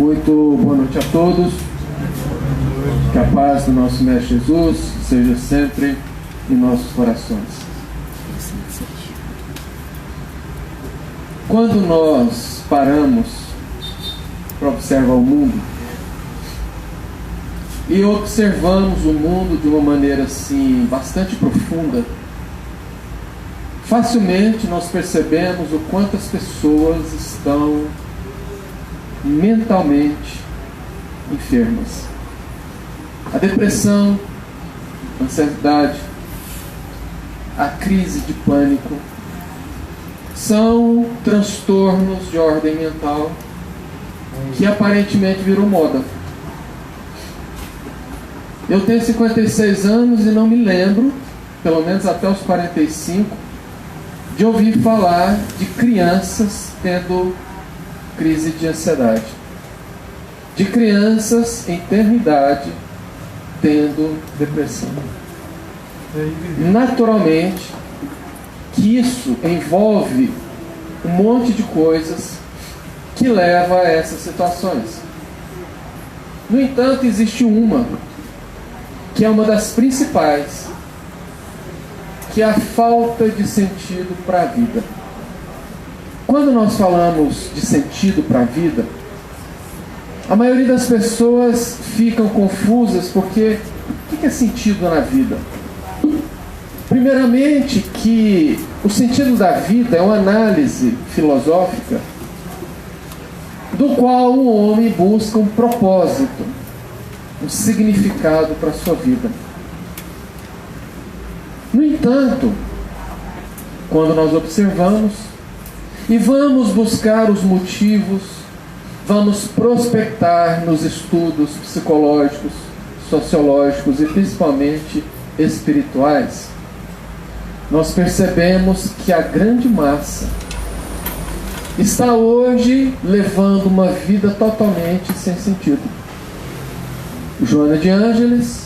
Muito boa noite a todos. Que a paz do nosso Mestre Jesus seja sempre em nossos corações. Quando nós paramos para observar o mundo e observamos o mundo de uma maneira assim bastante profunda, facilmente nós percebemos o quanto as pessoas estão mentalmente enfermas. A depressão, a ansiedade, a crise de pânico são transtornos de ordem mental que aparentemente viram moda. Eu tenho 56 anos e não me lembro, pelo menos até os 45, de ouvir falar de crianças tendo crise de ansiedade, de crianças em tenra idade tendo depressão. Naturalmente que isso envolve um monte de coisas que leva a essas situações. No entanto, existe uma que é uma das principais, que é a falta de sentido para a vida. Quando nós falamos de sentido para a vida, a maioria das pessoas ficam confusas porque o que é sentido na vida? Primeiramente, que o sentido da vida é uma análise filosófica do qual o homem busca um propósito, um significado para a sua vida. No entanto, quando nós observamos e vamos buscar os motivos, vamos prospectar nos estudos psicológicos, sociológicos e principalmente espirituais, nós percebemos que a grande massa está hoje levando uma vida totalmente sem sentido. Joana de Ângeles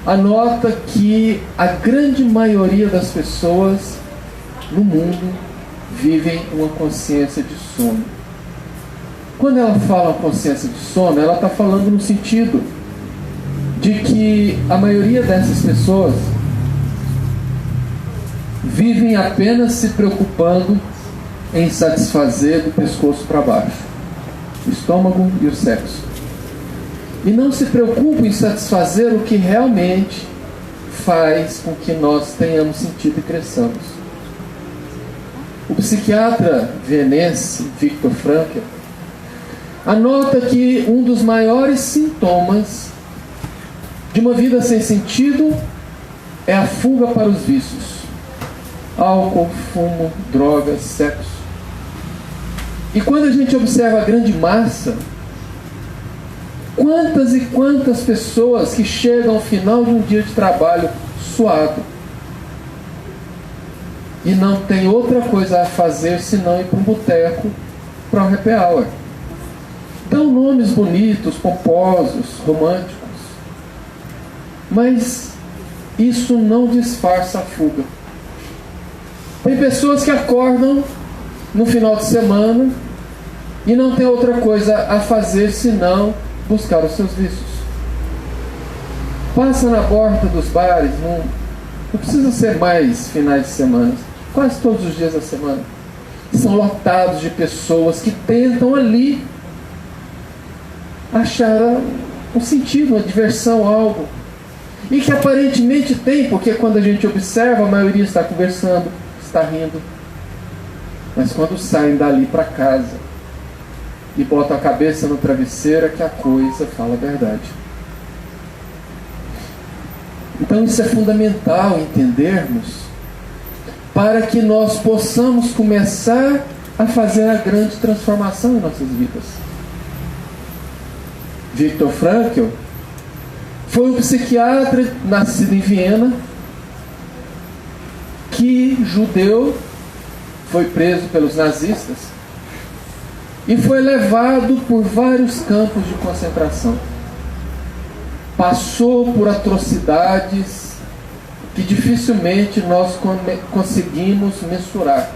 anota que a grande maioria das pessoas no mundo vivem uma consciência de sono. Quando ela fala consciência de sono, ela está falando no sentido de que a maioria dessas pessoas vivem apenas se preocupando em satisfazer do pescoço para baixo, o estômago e o sexo, e não se preocupam em satisfazer o que realmente faz com que nós tenhamos sentido e cresçamos. O psiquiatra vienense Viktor Frankl anota que um dos maiores sintomas de uma vida sem sentido é a fuga para os vícios: álcool, fumo, drogas, sexo. E quando a gente observa a grande massa, quantas e quantas pessoas que chegam ao final de um dia de trabalho suado e não tem outra coisa a fazer senão ir para um boteco, para um happy hour. Dão nomes bonitos, pomposos, românticos, mas isso não disfarça a fuga. Tem pessoas que acordam no final de semana e não tem outra coisa a fazer senão buscar os seus vícios. Passa na porta dos bares, não precisa ser mais finais de semana, quase todos os dias da semana são lotados de pessoas que tentam ali achar um sentido, uma diversão, algo, e que aparentemente tem, porque quando a gente observa, a maioria está conversando, está rindo, mas quando saem dali para casa e botam a cabeça no travesseiro, é que a coisa fala a verdade. Então isso é fundamental entendermos, para que nós possamos começar a fazer a grande transformação em nossas vidas. Viktor Frankl foi um psiquiatra nascido em Viena, que, judeu, foi preso pelos nazistas e foi levado por vários campos de concentração. Passou por atrocidades que dificilmente nós conseguimos mensurar.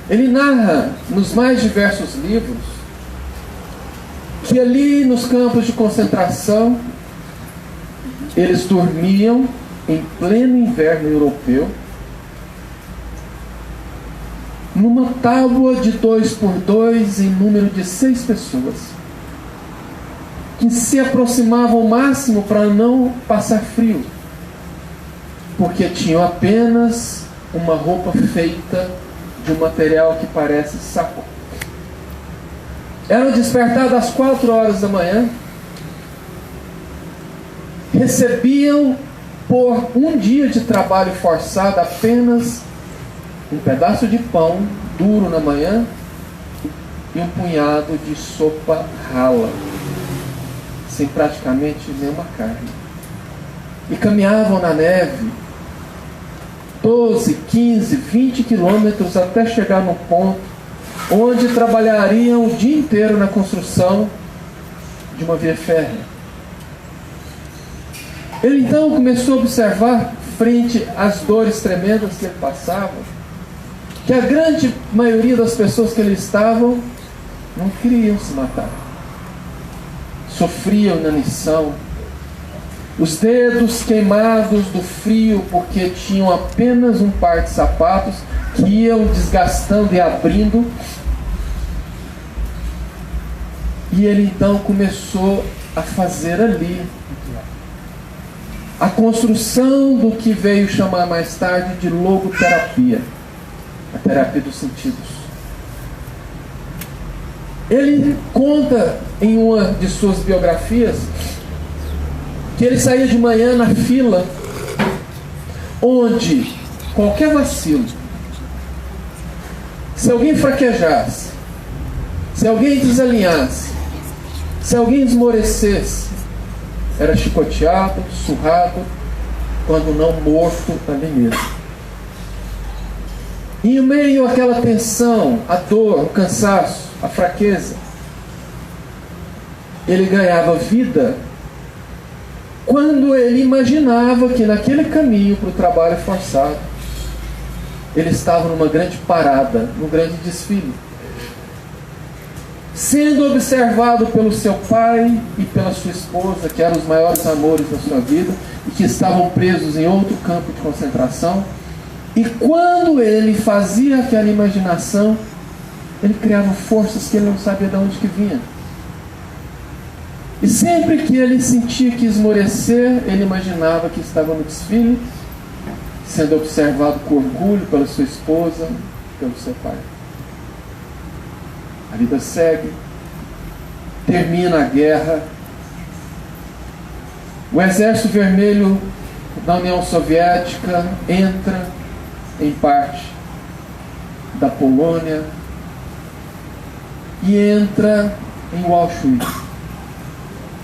Ele narra nos mais diversos livros que ali nos campos de concentração eles dormiam em pleno inverno europeu, numa tábua de 2x2 em número de 6 pessoas, que se aproximavam ao máximo para não passar frio, porque tinham apenas uma roupa feita de um material que parece saco. Eram despertados às 4 horas da manhã, recebiam por um dia de trabalho forçado apenas um pedaço de pão duro na manhã e um punhado de sopa rala, sem praticamente nenhuma carne. E caminhavam na neve 12, 15, 20 quilômetros até chegar no ponto onde trabalhariam o dia inteiro na construção de uma via férrea. Ele então começou a observar, frente às dores tremendas que ele passava, que a grande maioria das pessoas que ali estavam não queriam se matar. Sofriam inanição, os dedos queimados do frio porque tinham apenas um par de sapatos que iam desgastando e abrindo. E ele então começou a fazer ali a construção do que veio chamar mais tarde de logoterapia, a terapia dos sentidos. Ele conta em uma de suas biografias que ele saía de manhã na fila, onde qualquer vacilo, se alguém fraquejasse, se alguém desalinhasse, se alguém esmorecesse, era chicoteado, surrado, quando não morto ali mesmo. E em meio àquela tensão, a dor, o cansaço, a fraqueza, ele ganhava vida quando ele imaginava que naquele caminho para o trabalho forçado ele estava numa grande parada, num grande desfile, sendo observado pelo seu pai e pela sua esposa, que eram os maiores amores da sua vida e que estavam presos em outro campo de concentração. E quando ele fazia aquela imaginação, ele criava forças que ele não sabia de onde que vinha. E sempre que ele sentia que esmorecer, ele imaginava que estava no desfile, sendo observado com orgulho pela sua esposa, pelo seu pai. A vida segue, termina a guerra, o Exército Vermelho da União Soviética entra em parte da Polônia e entra em Auschwitz,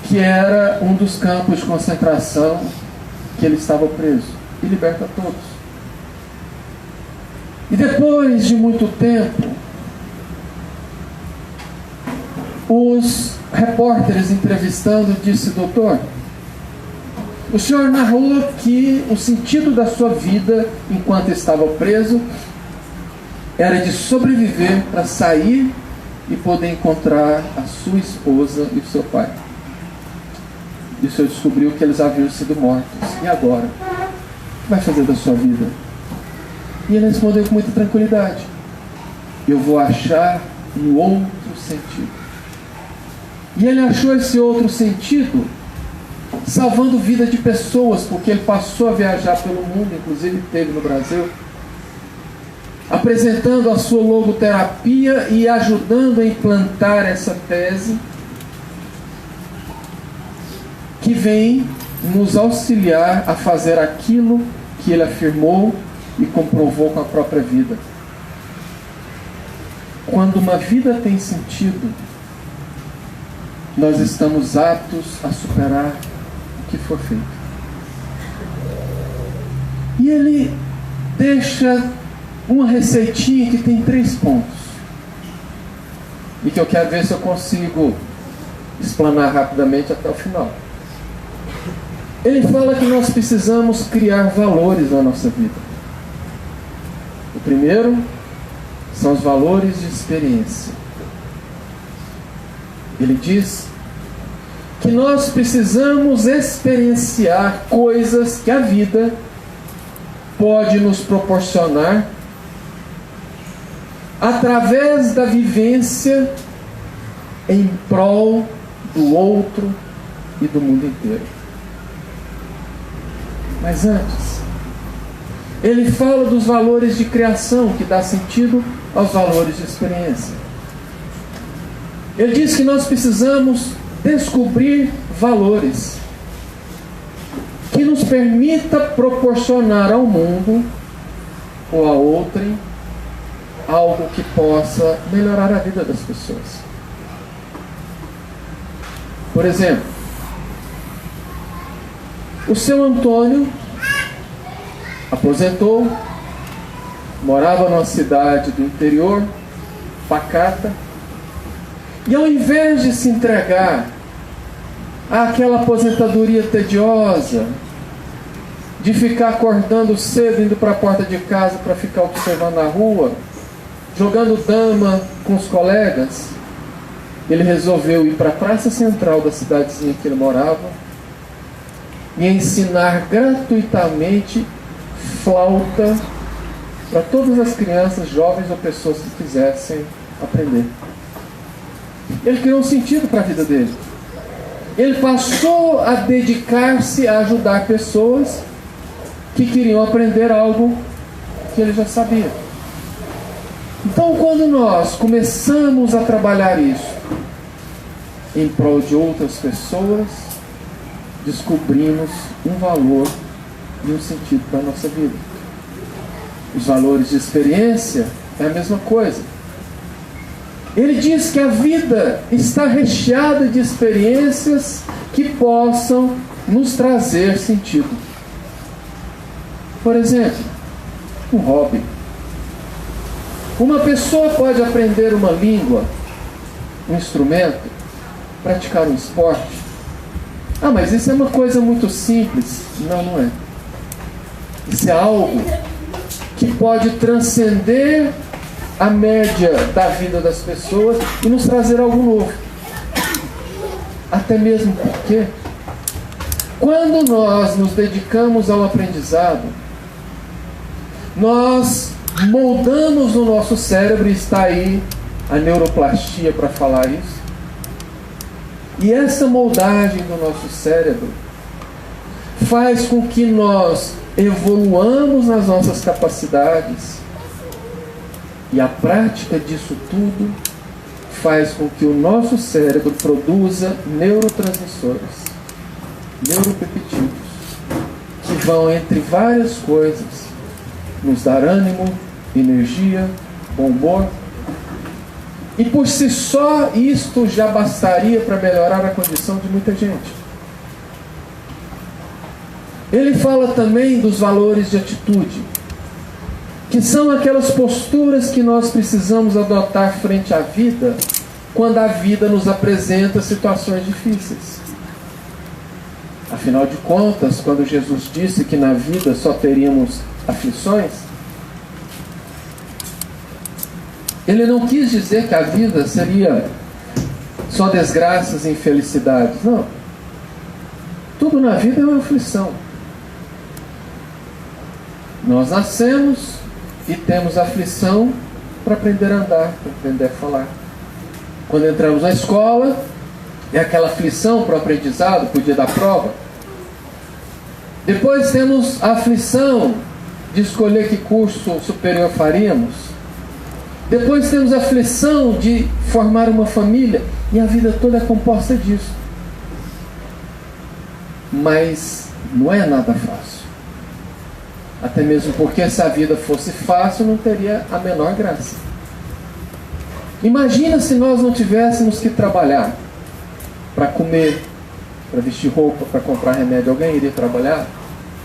que era um dos campos de concentração que ele estava preso, e liberta todos. E depois de muito tempo, os repórteres entrevistando disse: doutor, o senhor narrou que o sentido da sua vida enquanto estava preso era de sobreviver para sair e poder encontrar a sua esposa e o seu pai. E o senhor descobriu que eles haviam sido mortos. E agora? O que vai fazer da sua vida? E ele respondeu com muita tranquilidade: eu vou achar um outro sentido. E ele achou esse outro sentido salvando vida de pessoas, porque ele passou a viajar pelo mundo, inclusive esteve no Brasil, apresentando a sua logoterapia e ajudando a implantar essa tese que vem nos auxiliar a fazer aquilo que ele afirmou e comprovou com a própria vida. Quando uma vida tem sentido, nós estamos aptos a superar o que for feito. E ele deixa uma receitinha que tem 3 pontos, e que eu quero ver se eu consigo explanar rapidamente até o final. Ele fala que nós precisamos criar valores na nossa vida. O primeiro são os valores de experiência. Ele diz que nós precisamos experienciar coisas que a vida pode nos proporcionar através da vivência em prol do outro e do mundo inteiro. Mas antes, ele fala dos valores de criação, que dá sentido aos valores de experiência. Ele diz que nós precisamos descobrir valores que nos permita proporcionar ao mundo ou a outrem algo que possa melhorar a vida das pessoas. Por exemplo, o seu Antônio aposentou, morava numa cidade do interior, pacata, e ao invés de se entregar àquela aposentadoria tediosa, de ficar acordando cedo, indo para a porta de casa para ficar observando a rua, jogando dama com os colegas, ele resolveu ir para a praça central da cidadezinha que ele morava e ensinar gratuitamente flauta para todas as crianças, jovens ou pessoas que quisessem aprender. Ele criou um sentido para a vida dele. Ele passou a dedicar-se a ajudar pessoas que queriam aprender algo que ele já sabia. Então, quando nós começamos a trabalhar isso em prol de outras pessoas, descobrimos um valor e um sentido para a nossa vida. Os valores de experiência é a mesma coisa. Ele diz que a vida está recheada de experiências que possam nos trazer sentido. Por exemplo, um hobby. Uma pessoa pode aprender uma língua, um instrumento, praticar um esporte. Ah, mas isso é uma coisa muito simples. Não, não é. Isso é algo que pode transcender a média da vida das pessoas e nos trazer algo novo. Até mesmo porque, quando nós nos dedicamos ao aprendizado, nós moldamos o nosso cérebro, e está aí a neuroplastia para falar isso. E essa moldagem do nosso cérebro faz com que nós evoluamos nas nossas capacidades, e a prática disso tudo faz com que o nosso cérebro produza neurotransmissores, neuropeptídeos, que vão, entre várias coisas, nos dar ânimo, energia, bom humor. E por si só isto já bastaria para melhorar a condição de muita gente. Ele fala também dos valores de atitude, que são aquelas posturas que nós precisamos adotar frente à vida, quando a vida nos apresenta situações difíceis. Afinal de contas, quando Jesus disse que na vida só teríamos aflições, ele não quis dizer que a vida seria só desgraças e infelicidades. Não. Tudo na vida é uma aflição. Nós nascemos e temos aflição para aprender a andar, para aprender a falar. Quando entramos na escola, é aquela aflição para o aprendizado, para o dia da prova. Depois temos a aflição de escolher que curso superior faríamos. Depois temos a aflição de formar uma família. E a vida toda é composta disso. Mas não é nada fácil. Até mesmo porque se a vida fosse fácil, não teria a menor graça. Imagina se nós não tivéssemos que trabalhar para comer, para vestir roupa, para comprar remédio. Alguém iria trabalhar?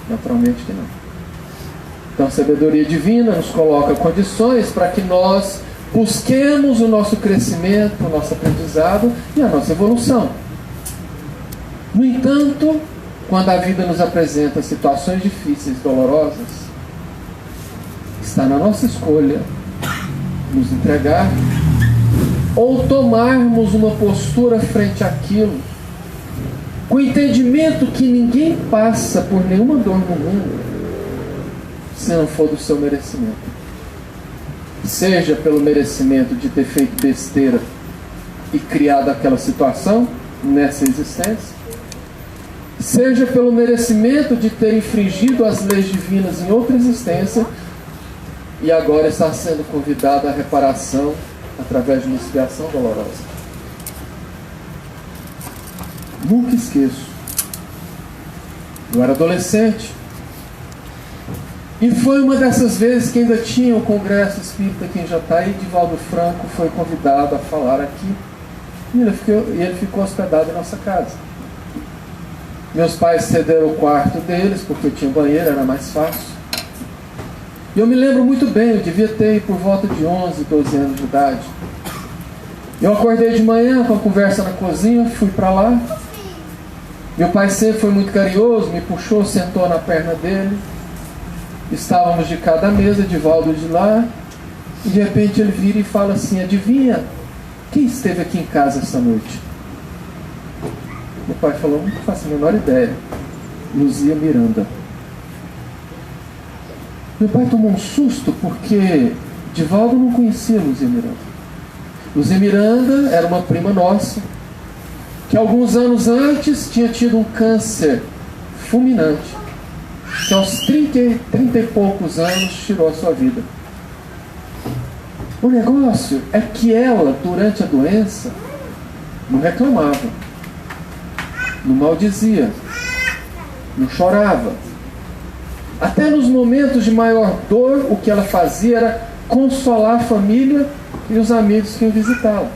Naturalmente que não. Então a sabedoria divina nos coloca condições para que nós busquemos o nosso crescimento, o nosso aprendizado e a nossa evolução. No entanto, quando a vida nos apresenta situações difíceis, dolorosas, está na nossa escolha nos entregar ou tomarmos uma postura frente àquilo, com o entendimento que ninguém passa por nenhuma dor no mundo se não for do seu merecimento. Seja pelo merecimento de ter feito besteira e criado aquela situação nessa existência, seja pelo merecimento de ter infringido as leis divinas em outra existência e agora está sendo convidado à reparação através de uma expiação dolorosa. Nunca esqueço. Eu era adolescente e foi uma dessas vezes que ainda tinha o Congresso Espírita aqui em Jataí. Divaldo Franco foi convidado a falar aqui e ele ficou hospedado em nossa casa. Meus pais cederam o quarto deles porque tinha banheiro, era mais fácil. E eu me lembro muito bem, eu devia ter por volta de 11, 12 anos de idade. Eu acordei de manhã com a conversa na cozinha, fui para lá. Meu pai sempre foi muito carinhoso, me puxou, sentou na perna dele. Estávamos de cada mesa, Divaldo de lá. E de repente ele vira e fala assim: adivinha, quem esteve aqui em casa essa noite? Meu pai falou: não faço a menor ideia. Luzia Miranda. Meu pai tomou um susto porque Divaldo não conhecia Luzia Miranda. Luzia Miranda era uma prima nossa que alguns anos antes tinha tido um câncer fulminante, que aos 30 e poucos anos tirou a sua vida. O negócio é que ela, durante a doença, não reclamava, não maldizia, não chorava. Até nos momentos de maior dor, o que ela fazia era consolar a família e os amigos que iam visitá-la.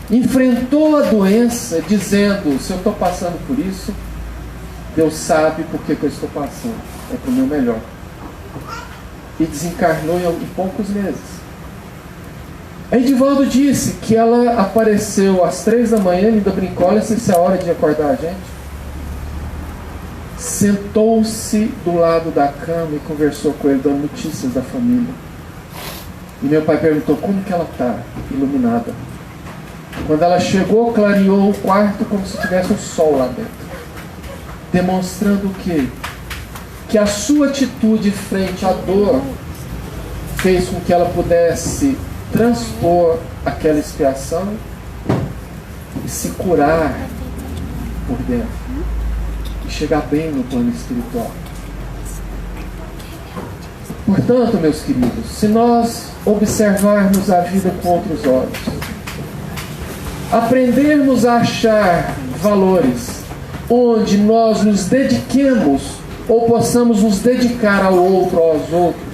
Enfrentou a doença dizendo: se eu estou passando por isso, Deus sabe por que eu estou passando, é para o meu melhor. E desencarnou em poucos meses. Aí Divaldo disse que ela apareceu às 3 da manhã, ainda brincou: olha se é a hora de acordar a gente. Sentou-se do lado da cama e conversou com ele, dando notícias da família. E meu pai perguntou: como que ela está? Iluminada. Quando ela chegou, clareou o quarto como se tivesse um sol lá dentro, demonstrando o quê? Que a sua atitude frente à dor fez com que ela pudesse transpor aquela expiação e se curar por dentro e chegar bem no plano espiritual. Portanto, meus queridos, se nós observarmos a vida com outros olhos, aprendermos a achar valores onde nós nos dediquemos ou possamos nos dedicar ao outro, aos outros.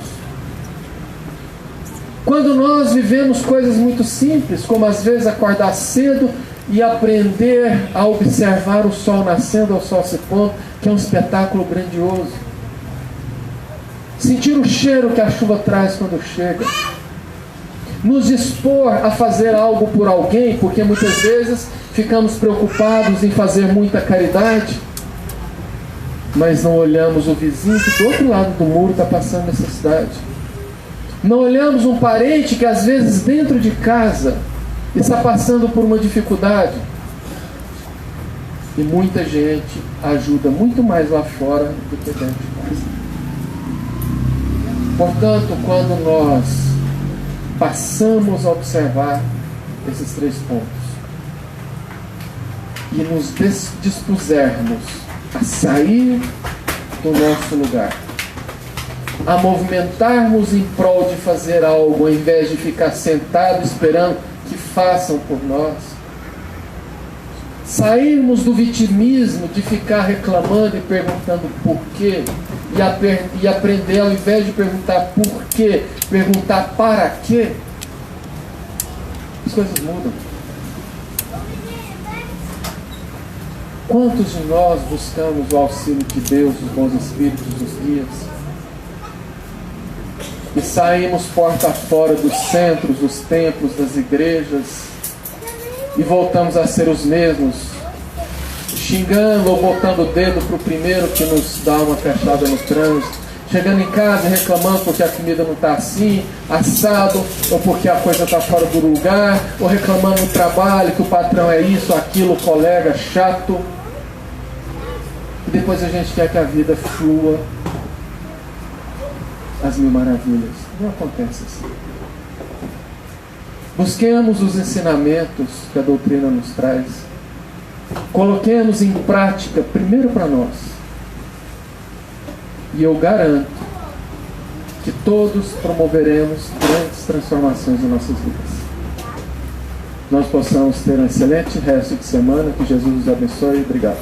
Quando nós vivemos coisas muito simples, como às vezes acordar cedo e aprender a observar o sol nascendo ou o sol se pondo, que é um espetáculo grandioso. Sentir o cheiro que a chuva traz quando chega. Nos dispor a fazer algo por alguém, porque muitas vezes ficamos preocupados em fazer muita caridade, mas não olhamos o vizinho que do outro lado do muro está passando necessidade. Não olhamos um parente que às vezes dentro de casa está passando por uma dificuldade. E muita gente ajuda muito mais lá fora do que dentro de casa. Portanto, quando nós passamos a observar esses 3 pontos e nos dispusermos a sair do nosso lugar, a movimentarmos em prol de fazer algo, ao invés de ficar sentado esperando que façam por nós, sairmos do vitimismo de ficar reclamando e perguntando por quê, e aprender, ao invés de perguntar por quê, perguntar para quê, as coisas mudam. Quantos de nós buscamos o auxílio de Deus, dos bons espíritos, dos guias, e saímos porta fora dos centros, dos templos, das igrejas, e voltamos a ser os mesmos, xingando ou botando o dedo para o primeiro que nos dá uma fechada no trânsito, chegando em casa reclamando porque a comida não está assim, assado, ou porque a coisa está fora do lugar, ou reclamando no trabalho que o patrão é isso, aquilo, o colega chato. E depois a gente quer que a vida flua às mil maravilhas. Não acontece assim. Busquemos os ensinamentos que a doutrina nos traz. Coloquemos em prática primeiro para nós. E eu garanto que todos promoveremos grandes transformações em nossas vidas. Nós possamos ter um excelente resto de semana. Que Jesus nos abençoe. Obrigado.